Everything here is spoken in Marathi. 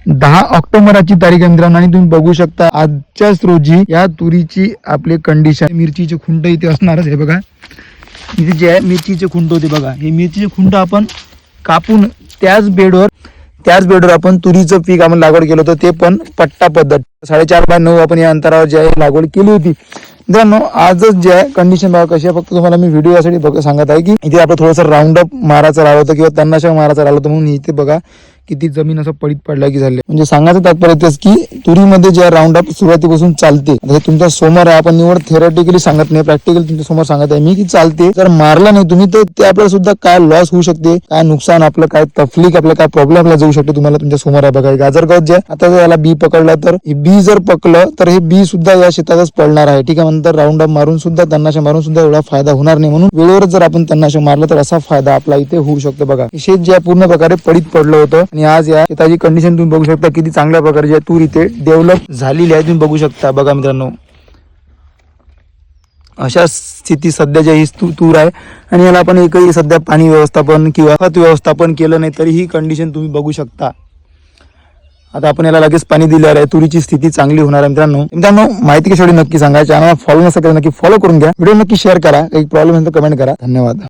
10 ऑक्टोबरची तारीख आहे मित्रांनो आणि तुम्ही बघू शकता आजच्याच रोजी या तुरीची आपली कंडिशन. मिरचीचे खुंट इथे असणारच. हे बघा इथे जे आहे मिरचीचे खुंट होते बघा. हे मिरचीचे खुंट आपण कापून त्याच बेडवर आपण तुरीचं पीक आपण लागवड केलं होतं, ते पण पट्टा पद्धत 4.5x9 आपण या अंतरावर जे आहे लागवड केली होती. मित्रांनो आजच जे आहे कंडिशन बघा कशी आहे. फक्त तुम्हाला मी व्हिडिओ यासाठी सांगत आहे की इथे आपण थोडंसं राऊंड अप मारायचं राहिलं होतं किंवा तणनाशक मारायचं राहिलं होतं, म्हणून इथे बघा किती जमीन असं पडीत पडल्या की झाले. म्हणजे सांगायचं तात्पर्य तेच की तुरीमध्ये जे राऊंड अप सुरुवातीपासून चालते. हे तुमचा समोर आहे, आपण निवड थेरॉटिकली सांगत नाही, प्रॅक्टिकल तुमच्या समोर सांगत आहे मी की चालते. जर मारला नाही तुम्ही तर ते आपल्याला सुद्धा काय लॉस होऊ शकते, काय नुकसान आपलं, काय तकलीफ आपल्याला, काय प्रॉब्लेम आपल्याला जाऊ शकते. तुम्हाला तुमच्या समोर आहे बघा गाजर गवत जे आता जर याला बी पकडला तर हे बी जर पकलं तर हे बी सुद्धा या शेतातच पडणार आहे. ठीक आहे. नंतर राऊंड अप मारून सुद्धा तणनाशक मारून सुद्धा एवढा फायदा होणार नाही. म्हणून वेळेवर जर आपण तणनाशक मारलं तर असा फायदा आपला इथे होऊ शकतो. बघा शेत जे पूर्ण प्रकारे पडीत पडलं होतं आणि आज या शेताची कंडिशन तुम्ही बघू शकता किती चांगल्या प्रकारची तूर इथे डेव्हलप झालेली आहे. तुम्ही बघू शकता बघा मित्रांनो अशा स्थिती सध्याच्या ही तूर आहे आणि याला आपण एकही सध्या पाणी व्यवस्थापन किंवा खत व्यवस्थापन केलं नाही तरी ही कंडिशन तुम्ही बघू शकता. आता आपण याला लगेच पाणी दिल्यावर आहे तुरीची स्थिती चांगली होणार आहे. मित्रांनो माहिती कशी नक्की सांगा. चॅनल फॉलो नसेल तर नक्की फॉलो करून घ्या. व्हिडिओ नक्की शेअर करा. काही प्रॉब्लेम असेल तर कमेंट करा. धन्यवाद.